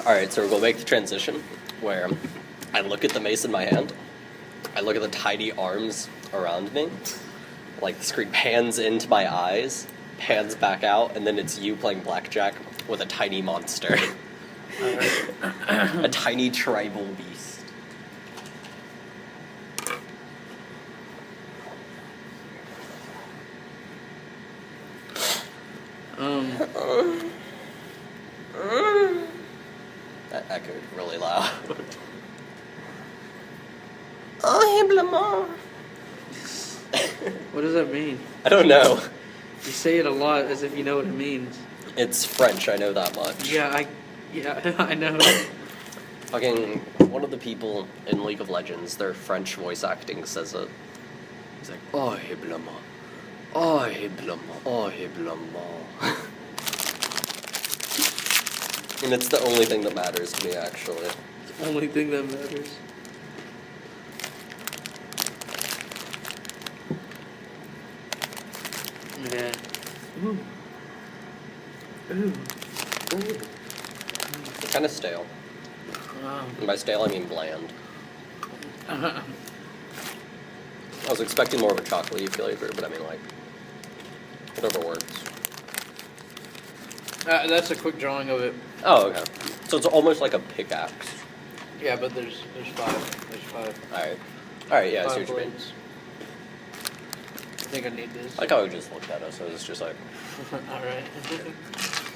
Alright, so we're going to make the transition where I look at the mace in my hand, I look at the tiny arms around me, like the screen pans into my eyes, pans back out, and then it's you playing blackjack with a tiny monster. A tiny tribal beast. That echoed really loud. What does that mean? I don't know. You say it a lot as if you know what it means. It's French, I know that much. Yeah, I know. Fucking one of the people in League of Legends, their French voice acting says it. He's like, oh, heblement. Oh, heblement. Oh, heblement. And it's the only thing that matters to me, actually. It's the only thing that matters. Yeah. Ooh. Ooh. Ooh. It's kind of stale. Wow. And by stale, I mean bland. I was expecting more of a chocolatey flavor, but I mean, like, whatever works. That's a quick drawing of it. Oh, okay. So it's almost like a pickaxe. Yeah, but there's five. There's five. Alright, yeah, I see Five what you mean. blades. I think I need this. I like how he just looked at us, so it's just like, Alright.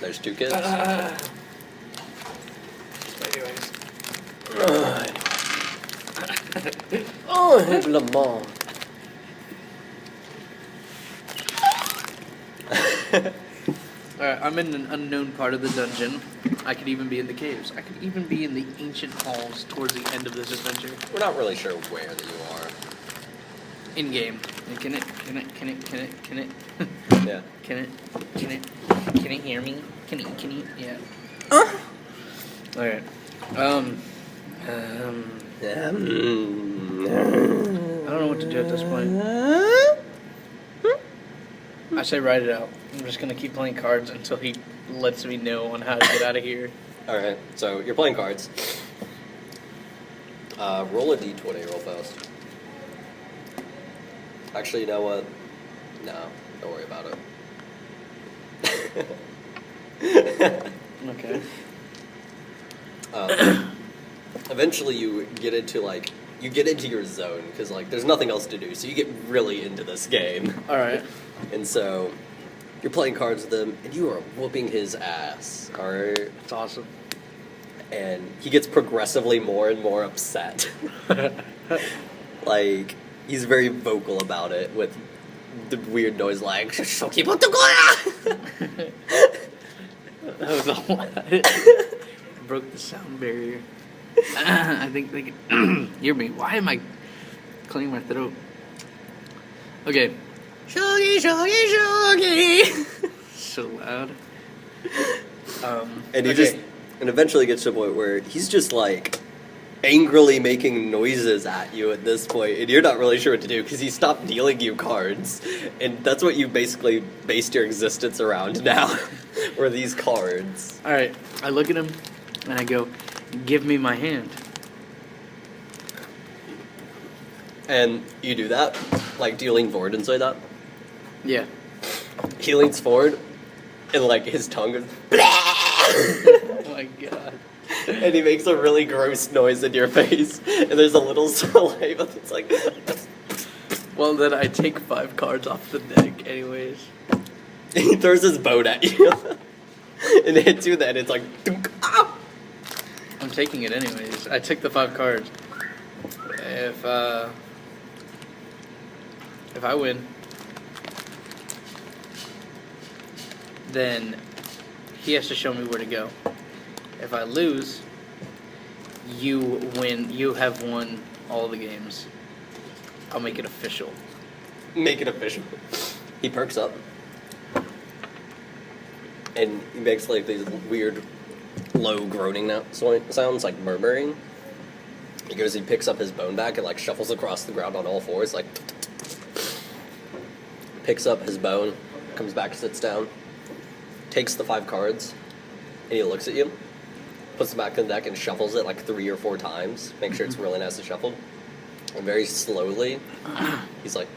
there's two kids. Anyways. Oh, heblement. Alright, I'm in an unknown part of the dungeon. I could even be in the caves. I could even be in the ancient halls towards the end of this adventure. We're not really sure where that you are. In game. Can it? Yeah. Can it hear me? Can it? Yeah. Alright. I don't know what to do at this point. I say write it out. I'm just gonna keep playing cards until he lets me know on how to get out of here. Alright, so you're playing cards. Roll a d20 real fast. Actually, you know what? No, don't worry about it. Okay. Eventually you get into, like, your zone, because, like, there's nothing else to do, so you get really into this game. Alright. And so, you're playing cards with him, and you are whooping his ass, alright? It's awesome. And he gets progressively more and more upset. Like, he's very vocal about it with the weird noise like, That was a lot. Broke the sound barrier. I think they can hear me. Why am I clearing my throat? Okay. Shoggy, shoggy, shoggy. So loud. And he okay. and eventually gets to a point where he's just like angrily making noises at you at this point, and you're not really sure what to do because he stopped dealing you cards, and that's what you basically based your existence around now, were these cards. All right, I look at him and I go, "Give me my hand." And you do that, like, do you lean forward and say that? Yeah. He leans forward, and like his tongue goes, Oh my god. and he makes a really gross noise in your face, and there's a little saliva that's like. Well, then I take 5 cards off the deck, anyways. He throws his boat at you, and it hits you. Then it's like, dunk, ah! I'm taking it anyways. I took the 5 cards. If I win, then he has to show me where to go. If I lose, you win. You have won all the games. I'll make it official. Make it official. He perks up, and he makes like these weird, low groaning sounds, like murmuring. He goes, he picks up his bone back and like shuffles across the ground on all fours, like picks up his bone, comes back, sits down, takes the 5 cards, and he looks at you, puts it back in the deck and shuffles it like 3 or 4 times. Make sure it's really nicely shuffled. And very slowly, he's like...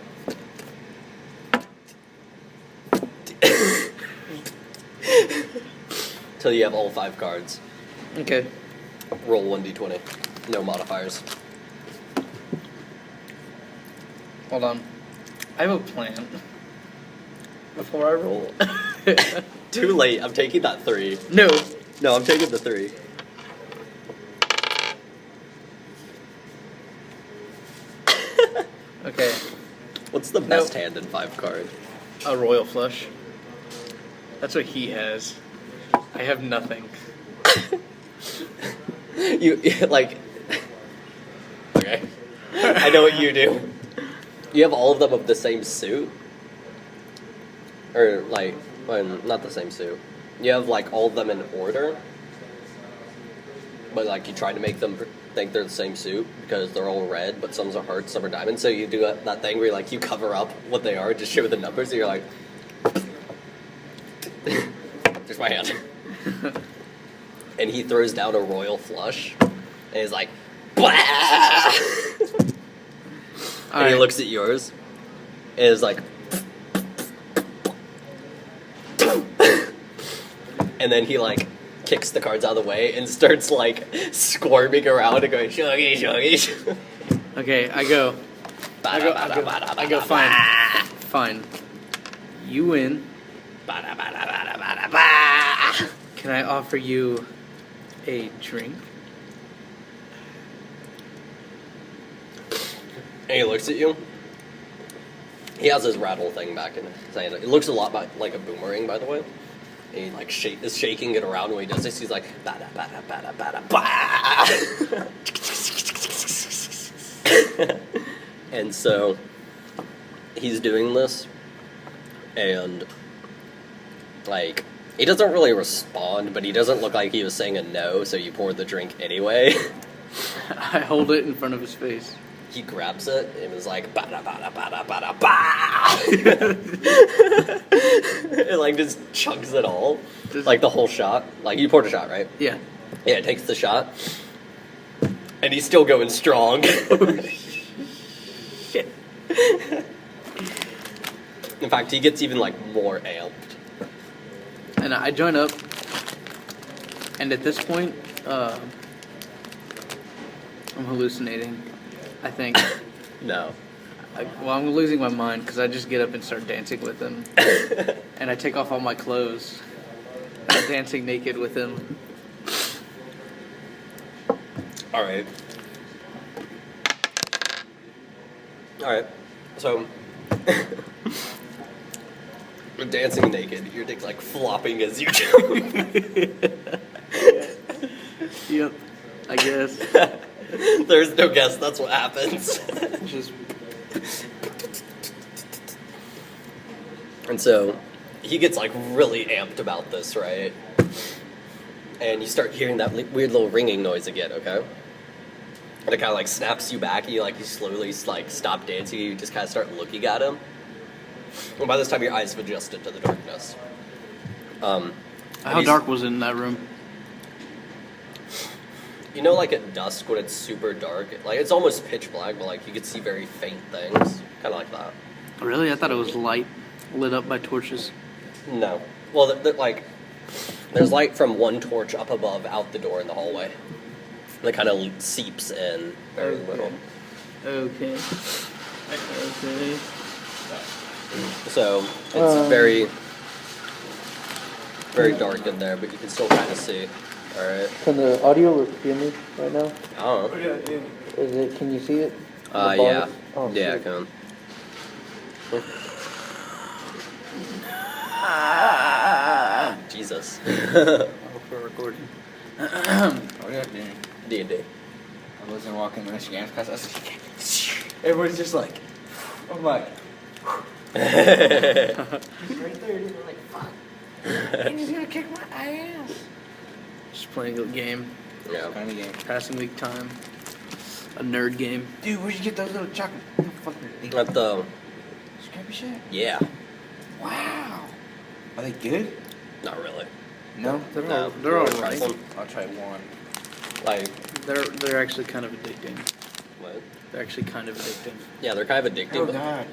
Till you have all 5 cards. Okay. Roll 1d20. No modifiers. Hold on. I have a plan. Before I roll. Too late. I'm taking that 3. No. No, I'm taking the 3. Okay. What's the best hand in 5 card? A royal flush. That's what he has. I have nothing. You like... Okay. I know what you do. You have all of them of the same suit? Or, like, well, not the same suit. You have, like, all of them in order. But, like, you try to make them think they're the same suit because they're all red, but some are hearts, some are diamonds. So you do that thing where, like, you cover up what they are, just show the numbers, and you're like... There's my hand. And he throws down a royal flush, and he's like... Blah! And he looks at yours, and is like... And then he, like, kicks the cards out of the way and starts, like, squirming around and going, shuggy, shuggy. Okay, I go, fine. Fine. You win. Can I offer you a drink? And he looks at you. He has his rattle thing back in his hand. It looks a lot like a boomerang, by the way. And he like is shaking it around when he does this. He's like, bada bada bada bada ba. And so he's doing this, and like he doesn't really respond, but he doesn't look like he was saying a no. So you pour the drink anyway. I hold it in front of his face. He grabs it and was like, bada bada bada bada ba. It like just chunks it all, like the whole shot. Like you poured a shot, right? Yeah. Yeah, it takes the shot, and he's still going strong. Shit. In fact, he gets even like more amped. And I join up, and at this point, I'm hallucinating. I think. No. I'm losing my mind because I just get up and start dancing with him. And I take off all my clothes. I'm dancing naked with him. Alright. Alright. So, you're dancing naked. Your dick's like flopping as you do. Yep. I guess. There's no guess, that's what happens. Just. And so, he gets like really amped about this, right? And you start hearing that weird little ringing noise again, okay? And it kind of like snaps you back. You slowly like stop dancing. You just kind of start looking at him. And by this time, your eyes have adjusted to the darkness. How dark was it in that room? You know, like at dusk when it's super dark, like it's almost pitch black, but like you could see very faint things, kind of like that. Really? I thought it was light, lit up by torches. No. Well, like there's light from one torch up above out the door in the hallway. That kind of seeps in very little. Okay. Okay. So it's very, very dark in there, but you can still kind of see. All right. Can the audio look me right now? I don't know. Is it? Can you see it? Yeah. Oh, Yeah, I shit. can. Jesus. Oh, for recording. Oh yeah, dude. D&D. I wasn't walking in Michigan class. I was like, everybody's just like, I'm like, he's right there. Dude. I'm like, fuck. He's gonna kick my ass. Just playing a game. Yeah. Kind of game. Passing the time. A nerd game. Dude, where'd you get those little chocolate fucking things? At the... Scrappy shit? Yeah. Wow. Are they good? Not really. No? They're No. all, they're all You wanna try right. some? I'll try one. Like, They're actually kind of addicting. what? They're actually kind of addicting. Yeah, they're kind of addicting. Oh but god.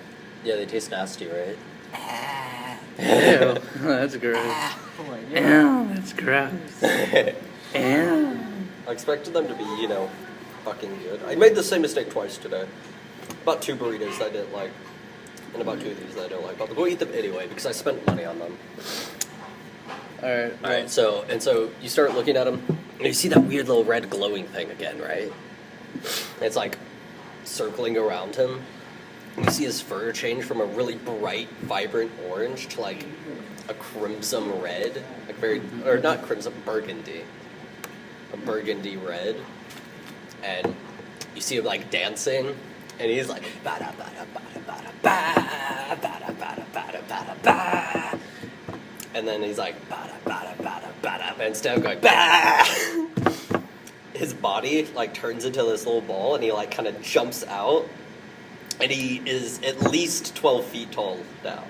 yeah, they taste nasty, right? Ew, that's gross. Oh my god. Ew, that's gross. Ew. I expected them to be, fucking good. I made the same mistake twice today. About 2 burritos I didn't like, and about 2 of these that I don't like. But we'll eat them anyway because I spent money on them. Alright. All right, so you start looking at them, and you see that weird little red glowing thing again, right? It's like circling around him. And you see his fur change from a really bright, vibrant orange to like a crimson red, like or not crimson, burgundy, a burgundy red, and you see him like dancing, and he's like bada bada bada bada bada bada bada bada bada bada. And then he's like, bada, bada, bada, bada, and instead of going, bah! His body, like, turns into this little ball, and he, like, kind of jumps out, and he is at least 12 feet tall now.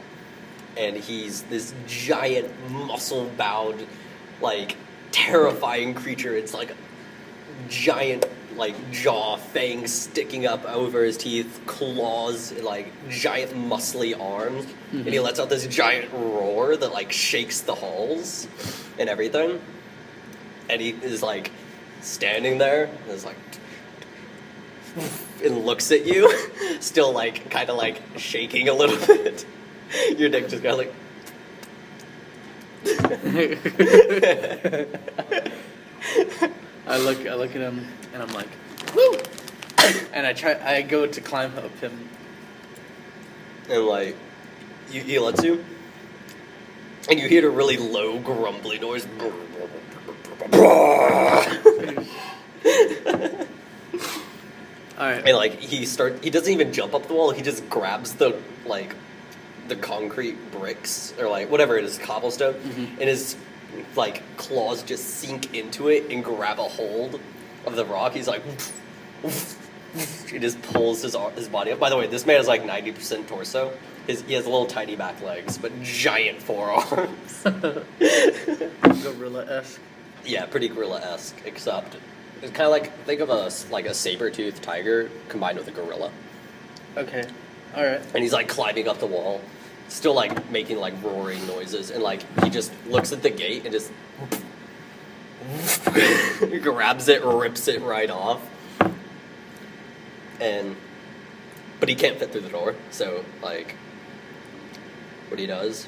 And he's this giant, muscle-bound, like, terrifying creature. It's, like, giant, like, jaw, fangs sticking up over his teeth, claws, and, like, giant muscly arms. Mm-hmm. And he lets out this giant roar that, like, shakes the halls and everything. And he is, like, standing there, and is like, and looks at you, still, like, kind of, like, shaking a little bit. Your dick just kind of, like... I look at him and I'm like, woo! And I go to climb up him. And like, he lets you, and you hear a really low grumbly noise. Alright. And like, he doesn't even jump up the wall, he just grabs the concrete bricks, or like, whatever it is, cobblestone, and his like claws just sink into it and grab a hold of the rock. He's like, he just pulls his body up. By the way, this man is like 90% torso. He has little tiny back legs, but giant forearms. Gorilla-esque. Yeah, pretty gorilla-esque, except it's kind of like, think of a saber-toothed tiger combined with a gorilla. Okay. Alright. And he's like climbing up the wall, still like making like roaring noises, and like he just looks at the gate and just grabs it, rips it right off. But he can't fit through the door, so like what he does,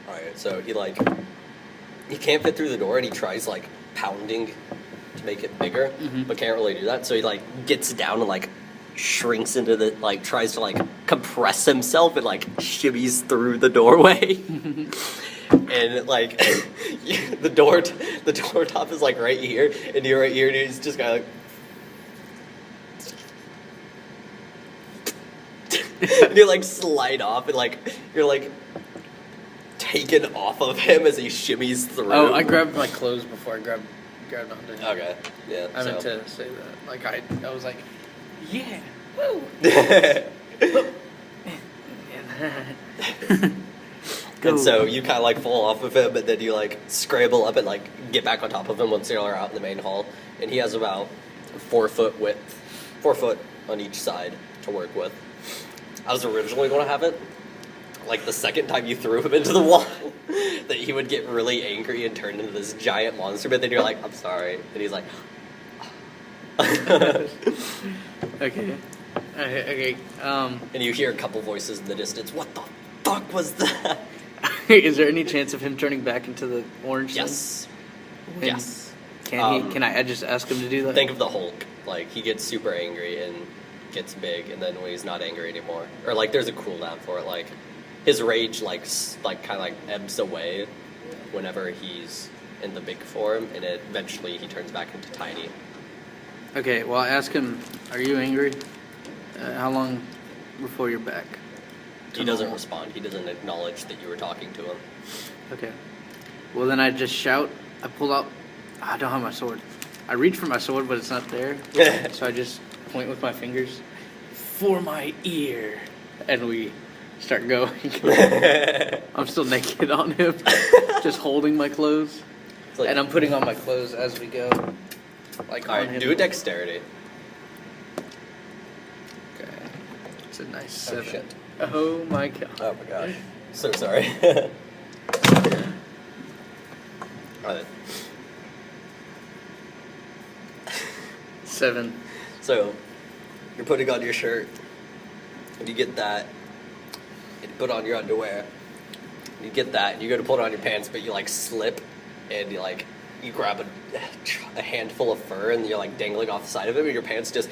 alright, so he can't fit through the door, and he tries like pounding to make it bigger, but can't really do that, so he like gets down and like shrinks into the, like, tries to like compress himself and like shimmies through the doorway. And like the door top is like right here, and you're right here, and he's just kind of like and you like slide off, and like you're like taken off of him as he shimmies through. Oh, I grabbed my clothes before I grabbed onto him. Okay, yeah. I meant to say that. Like I was like, yeah, woo. And so you kind of like fall off of him, and then you like scramble up and like get back on top of him once you're out in the main hall. And he has about 4 foot on each side to work with. I was originally going to have it, like the second time you threw him into the wall, that he would get really angry and turn into this giant monster, but then you're like, I'm sorry. And he's like, Okay. and you hear a couple voices in the distance, what the fuck was that? Is there any chance of him turning back into the orange Yes. thing? Yes. Can I just ask him to do that? Think of the Hulk. Like, he gets super angry and gets big, and then when he's not angry anymore, or like there's a cooldown for it, like his rage like kind of like ebbs away whenever he's in the big form, and eventually he turns back into tiny. Okay, well, ask him, are you angry? How long before you're back? He doesn't respond. He doesn't acknowledge that you were talking to him. Okay. Well, then I just shout. I pull out. I don't have my sword. I reach for my sword, but it's not there. So I just point with my fingers. For my ear. And we start going. I'm still naked on him, just holding my clothes, It's like, and I'm putting on my clothes as we go. Like all on right, him. do a dexterity. Okay. It's a nice Oh, 7. shit. Oh my god. Oh my gosh. So sorry. Alright. 7. So, you're putting on your shirt, and you get that, and you put on your underwear, and you get that, and you go to put on your pants, but you like slip, and you like, you grab a handful of fur, and you're like dangling off the side of it, and your pants just,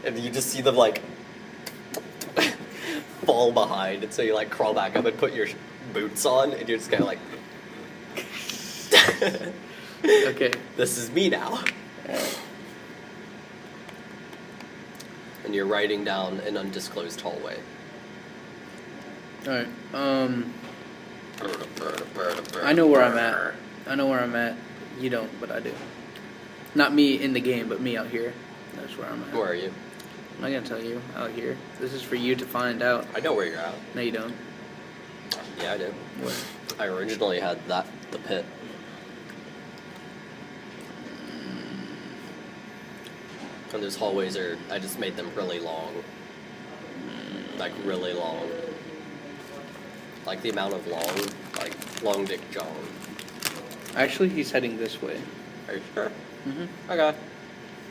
and you just see them like, fall behind, and so you like crawl back up and put your boots on, and you're just kind of like, Okay. this is me now. And you're riding down an undisclosed hallway. Alright. I know where I'm at. I know where I'm at. You don't, but I do. Not me in the game, but me out here. That's where I'm at. Where are you? I'm not gonna tell you out here. This is for you to find out. I know where you're at. No, you don't. Yeah, I do. Where? I originally had the pit. And those hallways I just made them really long. Like, really long. Like, the amount of long Dick John. Actually, he's heading this way. Are you sure? Mm-hmm. Okay.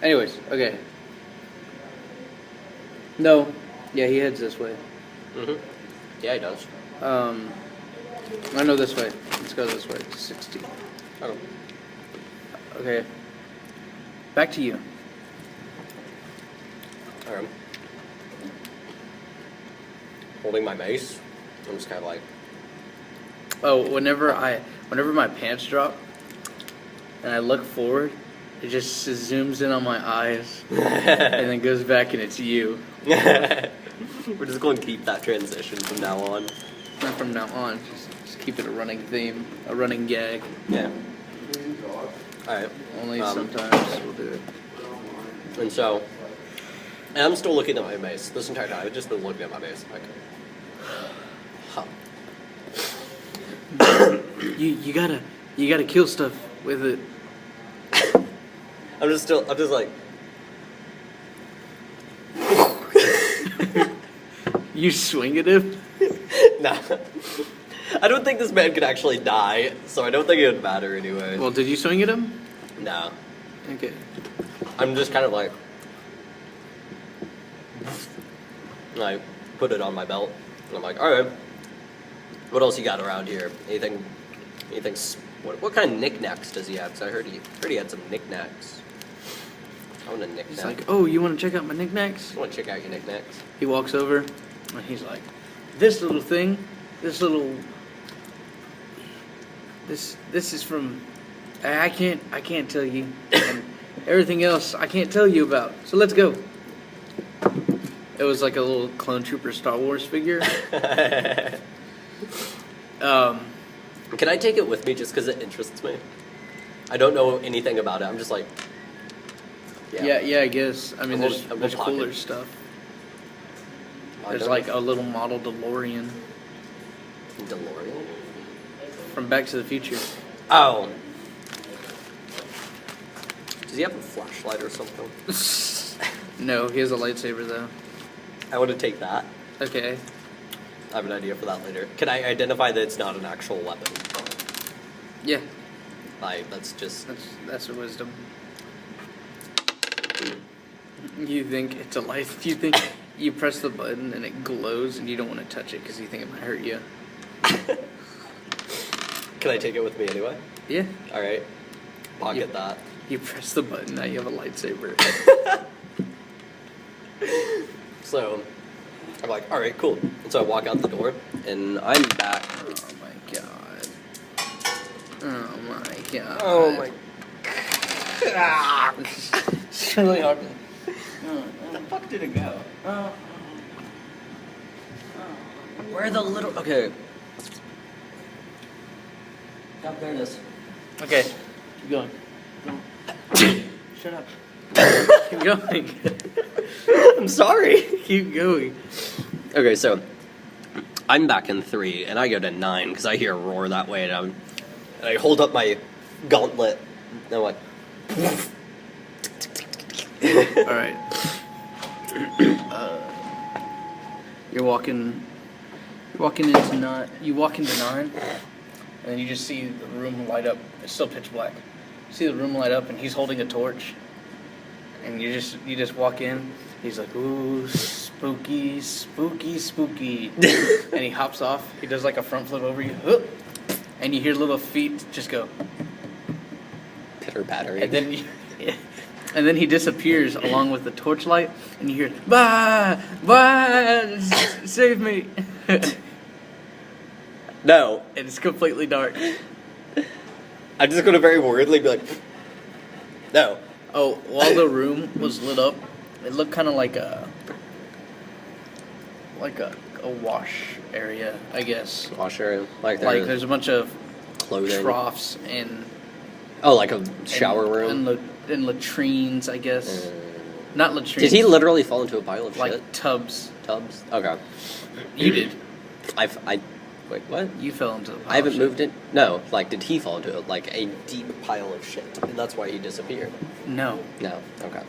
Anyways, okay. No. Yeah, he heads this way. Mm-hmm. Yeah, he does. I know this way. Let's go this way. 60. Okay. Okay. Back to you. Alright. Holding my mace. I'm just kind of like, Oh, whenever my pants drop and I look forward, it just zooms in on my eyes and then goes back and it's you. we're just going to keep that transition from now on. Not from now on. Just keep it a running theme, a running gag. Yeah. Alright. Only sometimes we'll do it. And so, and I'm still looking at my mace this entire time. I've just been looking at my mace. Like, huh. You gotta kill stuff with it. I'm just like, You swing at him? nah. I don't think this man could actually die, so I don't think it would matter anyway. Well, did you swing at him? No. Okay. I'm just kind of like, I put it on my belt, and I'm like, alright, what else you got around here? Anything, what kind of knickknacks does he have? Because I heard he had some knickknacks. I want a knickknack. He's like, oh, you want to check out my knickknacks? I want to check out your knickknacks. He walks over, and he's like, this little thing, this is from, I can't tell you, and everything else I can't tell you about, so let's go. It was like a little clone trooper Star Wars figure. Can I take it with me just because it interests me? I don't know anything about it. I'm just like, Yeah, I guess. I mean, A there's little cooler pocket. stuff. I There's don't like know. a little model DeLorean DeLorean. from Back to the Future. Oh. Does he have a flashlight or something? No, he has a lightsaber though. I want to take that. Okay. I have an idea for that later. Can I identify that it's not an actual weapon? Yeah, That's just... that's a wisdom. You think it's a light? You think you press the button and it glows and you don't want to touch it because you think it might hurt you? Can I take it with me anyway? Yeah. Alright. Pocket You- that. You press the button, now you have a lightsaber. So, I'm like, alright, cool. And so I walk out the door, and I'm back. Oh my god. Oh my god. Oh my... It's really hard. Where the fuck did it go? Where are the little... Okay. Yep, there it is. Okay, keep going. Shut up. Keep going. I'm sorry. Keep going. Okay, so I'm back in 3, and I go to 9 because I hear a roar that way, and I hold up my gauntlet, and I'm like, All right. You're walking into 9. You walk into 9, and you just see the room light up. It's still pitch black. You see the room light up, and he's holding a torch. And you just walk in. He's like, ooh, spooky, spooky, spooky. And he hops off. He does like a front flip over you. Whoop, and you hear little feet just go. pitter patter. And then he disappears along with the torchlight, and you hear, "Bah, bah, save me!" No. And it's completely dark. I'm just gonna very worriedly be like, no. Oh, while the room was lit up, it looked kind of like a wash area, I guess. Wash area, like There's a bunch of clothing, troughs and like a shower room and latrines, I guess. Not latrines. Did he literally fall into a pile of like shit? tubs? Tubs. Okay. You did. Wait, what? You fell into the pile I haven't of moved it. No, did he fall into it? Like a deep pile of shit, and that's why he disappeared. shit. No. Okay.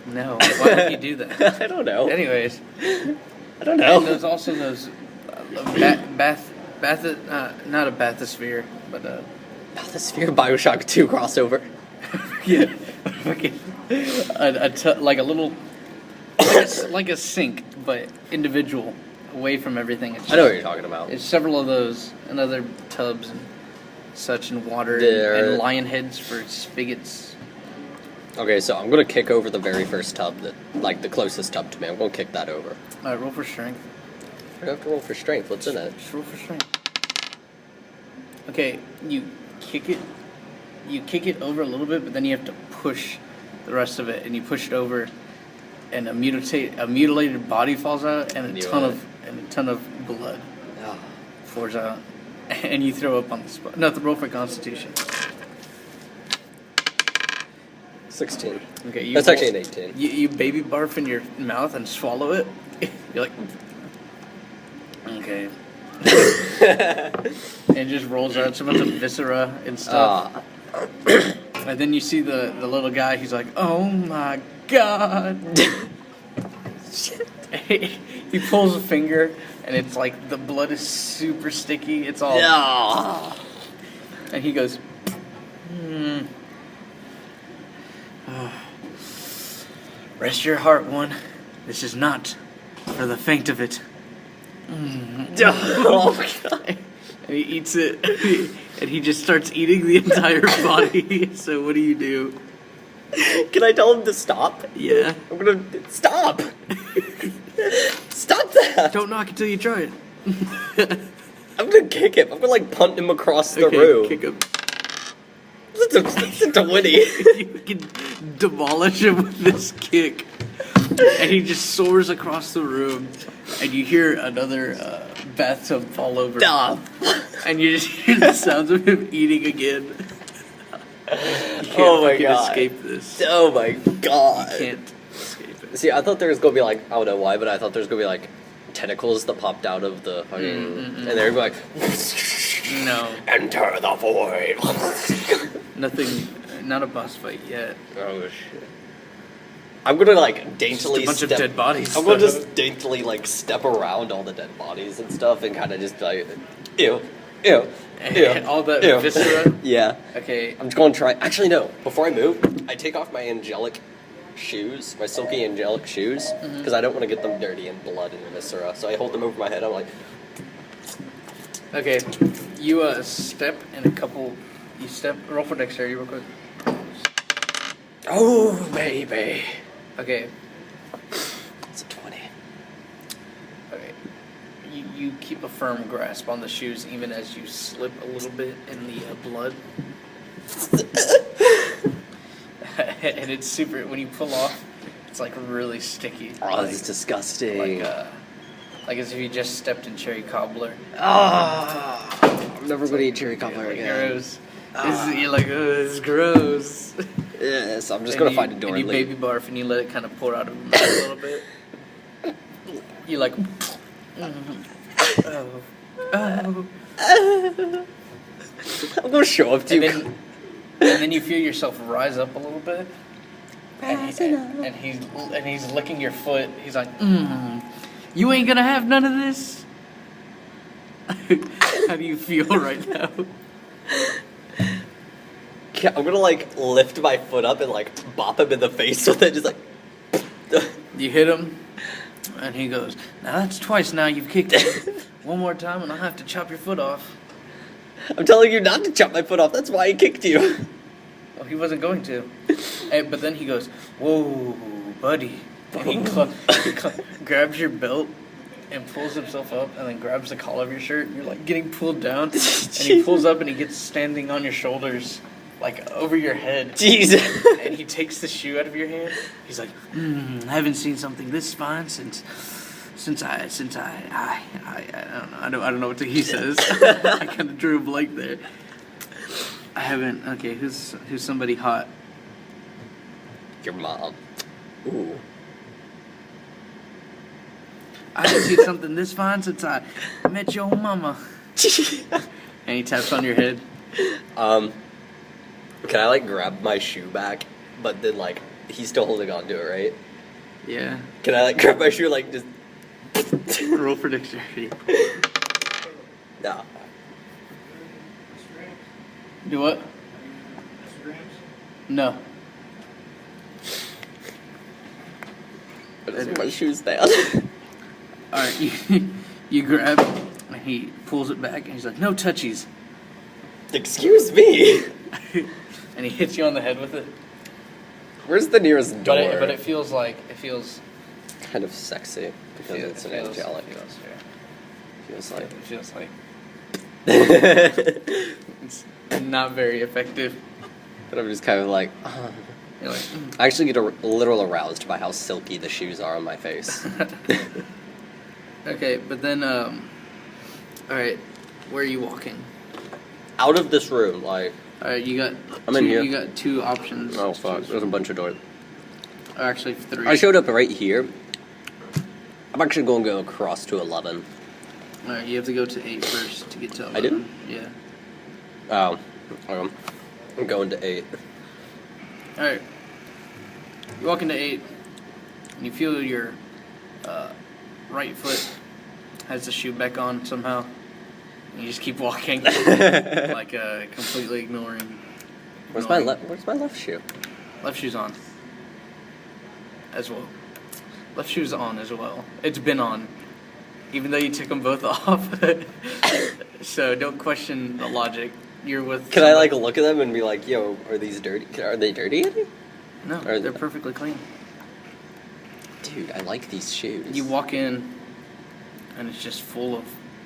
No. Why would he do that? I don't know. Anyways. I don't know. And there's also those not a bathysphere, but Bathysphere Bioshock 2 crossover. yeah, fucking like a little like a sink, but individual, away from everything. I know what you're talking about. It's several of those and other tubs and such, and water and lion heads for spigots. Okay, so I'm gonna kick over the very first tub the closest tub to me. I'm gonna kick that over. All right, roll for strength. I have to roll for strength. What's in it? Just roll for strength. Okay, you kick it over a little bit, but then you have to push the rest of it, and you push it over, and a mutilated body falls out, and a ton of blood pours out, and you throw up on the spot. No, roll for Constitution. 16. Okay, That's actually an 18. You baby barf in your mouth and swallow it. You're like, okay. And it just rolls out. It's a bunch of viscera and stuff. And then you see the little guy. He's like, oh my god. He pulls a finger, and it's like the blood is super sticky. It's all. Yeah. And he goes, rest your heart, one. This is not for the faint of it. Oh my god. And he eats it, and he just starts eating the entire body. So what do you do? Can I tell him to stop? Yeah. I'm gonna stop. Stop that. Don't knock until you try it. I'm gonna kick him. I'm gonna punt him across the room. Kick him. It's a 20. You can demolish him with this kick. And he just soars across the room, and you hear another bathtub fall over. And you just hear the sounds of him eating again. You can't escape this. Oh my god. You can't escape it. See, I thought there was gonna be I don't know why, but I thought there was gonna be tentacles that popped out of the fucking, and they're going no. Enter the void. Nothing, not a boss fight yet. Oh shit. I'm gonna daintily just a bunch of dead bodies. I'm gonna just daintily step around all the dead bodies and stuff and kind of just ew. All the viscera? Yeah. Okay. I'm just gonna try. Actually, no. Before I move, I take off my angelic shoes, my silky angelic shoes, because I don't want to get them dirty and blood and viscera. So I hold them over my head. I'm like, okay. You step in a couple. You step. Roll for dexterity real quick. oh baby. Okay. It's a 20. Okay. You keep a firm grasp on the shoes even as you slip a little bit in the blood. And it's super, when you pull off, it's really sticky. Oh, this is disgusting. Like as if you just stepped in cherry cobbler. I'm never gonna eat cherry cobbler again. Gross. You're like, oh, this is gross. Yes, I'm just gonna find a door and you leave. baby barf and you let it kind of pour out of your mouth a little bit. You Oh. Oh. I'm gonna show up to And you. then, and then you feel yourself rise up a little bit. And he's licking your foot. He's like, you ain't gonna have none of this? How do you feel right now? Yeah, I'm gonna like lift my foot up and like bop him in the face with it, just like. You hit him, and he goes, now that's twice now you've kicked me. One more time and I'll have to chop your foot off. I'm telling you not to chop my foot off. That's why he kicked you. Oh, he wasn't going to. But then he goes, whoa, buddy. And he grabs your belt and pulls himself up and then grabs the collar of your shirt. And you're like getting pulled down. And he pulls up and he gets standing on your shoulders, like over your head. Jeez. And he takes the shoe out of your hand. He's like, I haven't seen something this fine since I don't know. I don't know what he says. I kind of drew a blank there. I haven't. Okay, who's somebody hot? Your mom. Ooh. I haven't seen something this fine since I met your mama. And he taps on your head. Can I like grab my shoe back, but then like he's still holding on to it, right? Yeah. Can I like grab my shoe like just? Roll for dexterity. No. Do what? No. But it's my shoes down. Alright, you grab and he pulls it back and he's like, no touchies. Excuse me. And he hits you on the head with it. Where's the nearest door? But it feels kind of sexy because it's an angelic. Feels like. It feels like. It's not very effective. But I'm just kind of like. You're like, I actually get a little aroused by how silky the shoes are on my face. Okay, but then, alright, where are you walking? Out of this room, like. Alright, I'm in here. You got two options. Oh fuck! There's a bunch of doors. Or actually, three. I showed up right here. I'm actually going to go across to 11. Alright, you have to go to 8 first to get to 11. I do? Yeah. Oh, I'm going to 8. Alright. You walk into 8, and you feel your right foot has the shoe back on somehow. And you just keep walking, like completely ignoring. Where's my left shoe? Left shoe's on. As well. Left shoe's on as well. It's been on. Even though you took them both off. So don't question the logic. You're with. Can I like look at them and be like, "Yo, are these dirty? Are they dirty?" No, they're perfectly clean. Dude, I like these shoes. You walk in, and it's just full of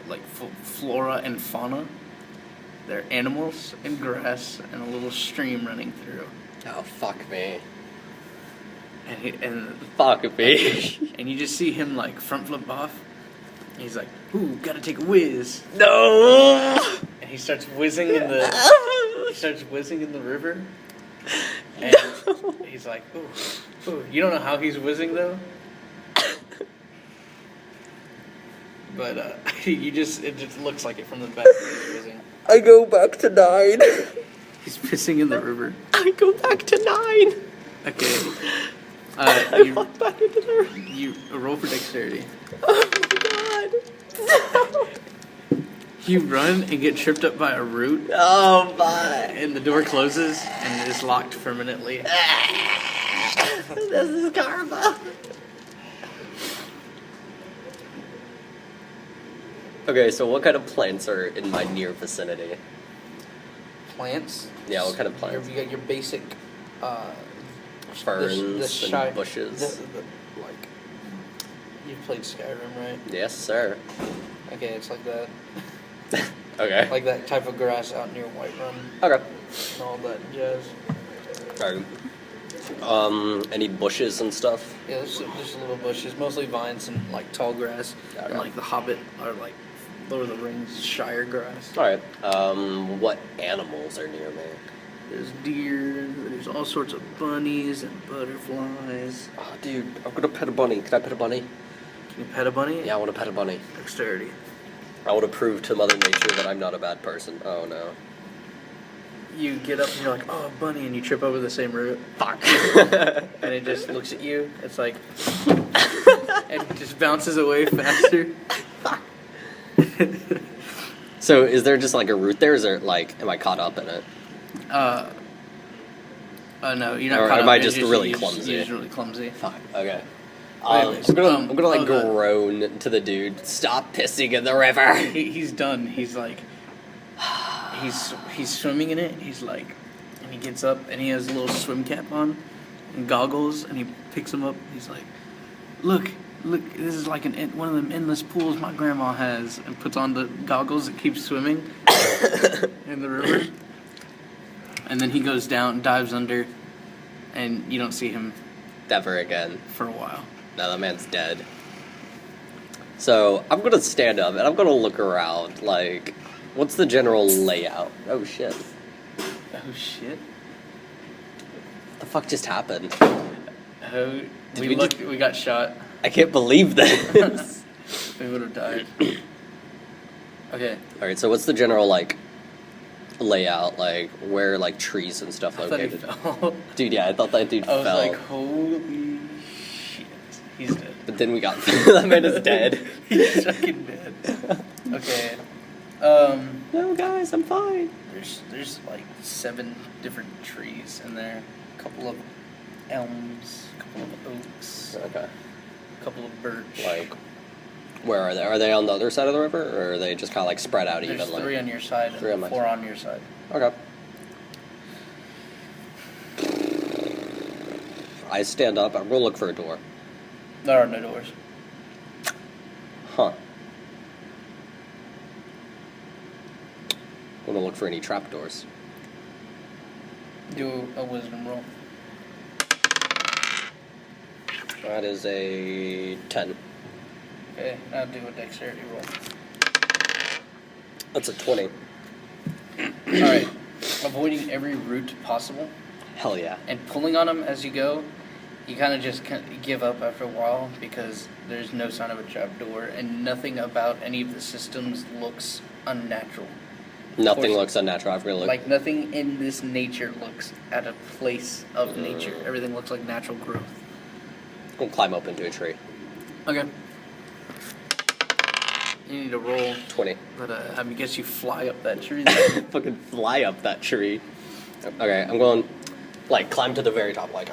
like flora and fauna. There are animals and grass and a little stream running through. Oh fuck me. And Fuck me. and you just see him like front flip off. And he's like, "Ooh, gotta take a whiz." No. And he starts whizzing in the river. And he's like, ooh. You don't know how he's whizzing though. But it just looks like it from the back. He's whizzing. I go back to 9. He's pissing in the river. I go back to 9. Okay. I walk back into the room. You roll for dexterity. Oh my god. No. You run and get tripped up by a root. Oh my. And the door closes and is locked permanently. This is karma. Okay, so what kind of plants are in my near vicinity? Plants? Yeah, what kind of plants? You got your basic Ferns and bushes. Like, you've played Skyrim, right? Yes, sir. Okay, it's like that. Okay. Like that type of grass out near Whiterun. Okay. And all that jazz. Alright. Any bushes and stuff? Yeah, there's just little bushes, mostly vines and like tall grass. Okay. And like the Hobbit or like Lord of the Rings Shire grass. Alright. What animals are near me? There's deer, there's all sorts of bunnies and butterflies. Oh, dude, I'm gonna pet a bunny. Can I pet a bunny? Can you pet a bunny? Yeah, I want to pet a bunny. Dexterity. I want to prove to Mother Nature that I'm not a bad person. Oh no. You get up and you're like, oh, bunny, and you trip over the same root. Fuck. And it just looks at you. It's like, and it just bounces away faster. So is there just like a root there? Is there like, am I caught up in it? No, you're not Or caught am up. I It's just really clumsy? You're just really clumsy. Fuck. Okay. Anyways, I'm gonna like but- groan to the dude. Stop pissing in the river. He's done. He's like, he's swimming in it. He's like, and he gets up and he has a little swim cap on and goggles, and he picks him up. He's like, look, this is like one of them endless pools my grandma has, and puts on the goggles and keeps swimming in the river. And then he goes down, dives under, and you don't see him Never again. for a while. No, that man's dead. So I'm gonna stand up and I'm gonna look around. Like, what's the general layout? Oh shit! Oh shit! What the fuck just happened? Oh, Did we got shot. I can't believe this. We would have died. Okay. All right. So what's the general like layout? Like where like trees and stuff I thought he located? fell. Dude, yeah, I thought that dude I was fell. like, holy shit. He's dead. But then we got that man is dead. He's fucking dead. Okay. No, guys, I'm fine. There's like 7 different trees in there. A couple of elms, a couple of oaks, Okay. a couple of birch. Like, where are they? Are they on the other side of the river, or are they just kind of like spread out There's evenly? 3 on your side 3 on and my 4 on your side. Okay. I stand up. I'm gonna look for a door. There are no doors. Huh. I'm gonna look for any trapdoors. Do a wisdom roll. That is a 10. Okay, now do a dexterity roll. That's a 20. Alright. Avoiding every route possible Hell yeah. and pulling on them as you go, you kind of just give up after a while because there's no sign of a trapdoor and nothing about any of the systems looks unnatural. Nothing course. looks unnatural. I've really looked. Like nothing in this nature looks at a place of nature. Everything looks like natural growth. I'm gonna climb up into a tree. Okay. You need to roll, 20. but I guess you fly up that tree. Fucking fly up that tree. Okay, I'm going, like, climb to the very top. Like,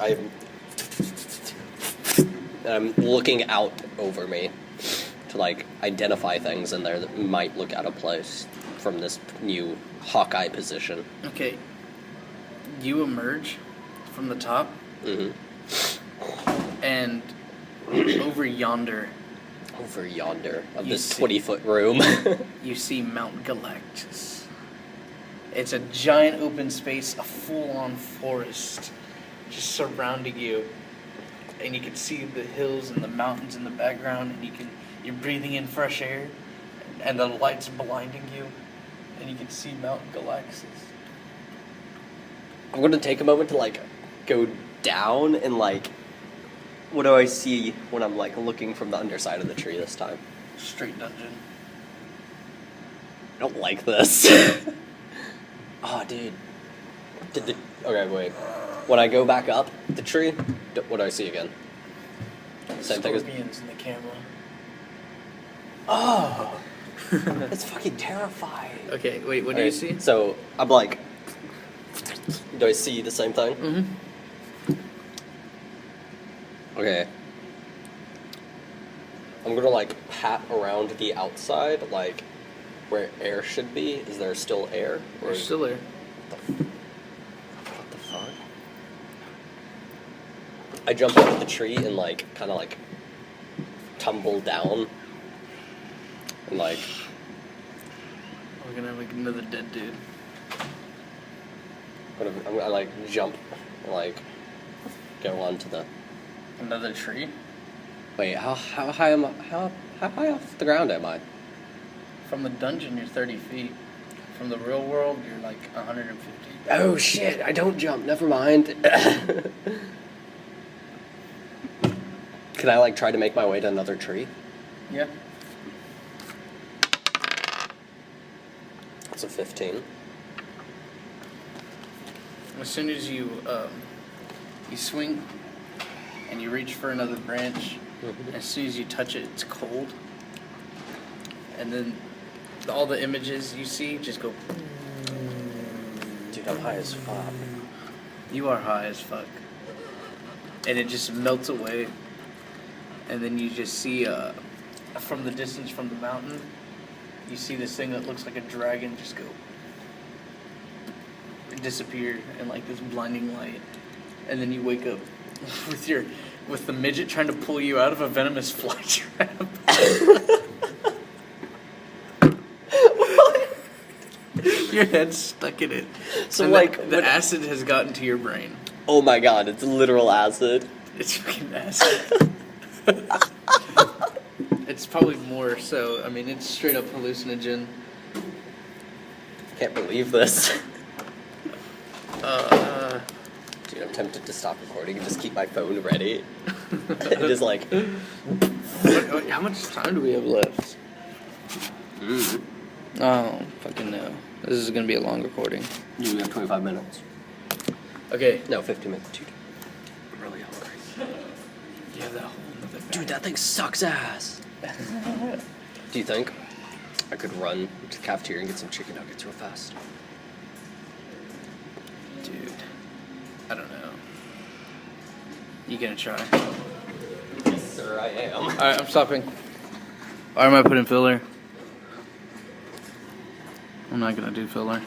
I'm looking out over me to, like, identify things in there that might look out of place from this new Hawkeye position. Okay. You emerge from the top, Mm-hmm. and over yonder, Over yonder of You this see- 20-foot room. you see Mount Galactus. It's a giant open space, a full-on forest, just surrounding you, and you can see the hills and the mountains in the background, and you're breathing in fresh air, and the light's blinding you, and you can see Mount Galactus. I'm gonna take a moment to, like, go down and, like, what do I see when I'm, like, looking from the underside of the tree this time? Straight dungeon. I don't like this. Oh, dude. Okay, wait. When I go back up the tree, what do I see again? Same thing as... Scorpions in the camera. Oh! That's fucking terrifying. Okay, wait, what do you see? So, I'm like... Do I see the same thing? Mm-hmm. Okay. I'm gonna, like, pat around the outside, like, where air should be. Is there still air? Or We're still there. What the fuck? I jump out of the tree and, like, kind of, like, tumble down. And, like... We're gonna have like another dead dude. I'm gonna, like, jump and, like, go onto the... Another tree? Wait, how high am I? How high off the ground am I? From the dungeon, you're 30 feet. From the real world, you're like 150. Oh shit, I don't jump, never mind. Can I, like, try to make my way to another tree? Yeah. That's a 15. As soon as you swing and you reach for another branch, as soon as you touch it, it's cold. And then all the images you see just go. Dude, I'm high as fuck. You are high as fuck. And it just melts away. And then you just see, from the distance from the mountain, you see this thing that looks like a dragon just go. Disappear in like this blinding light. And then you wake up with the midget trying to pull you out of a venomous fly trap. Your head's stuck in it. So, and like, the acid has gotten to your brain. Oh my god, it's literal acid. It's fucking acid. It's probably more so. I mean, it's straight up hallucinogen. Can't believe this. Dude, I'm tempted to stop recording and just keep my phone ready. And just like... How much time do we have left? Oh, fucking no. This is gonna be a long recording. We have 25 minutes. Okay. No, 15 minutes. Dude, I'm really hungry. You have that whole other bag. Dude, that thing sucks ass. Do you think I could run to the cafeteria and get some chicken nuggets real fast? Dude, I don't know. You gonna try? Yes, sir, I am. Alright, I'm stopping. Or am I putting filler? I'm not gonna do filler.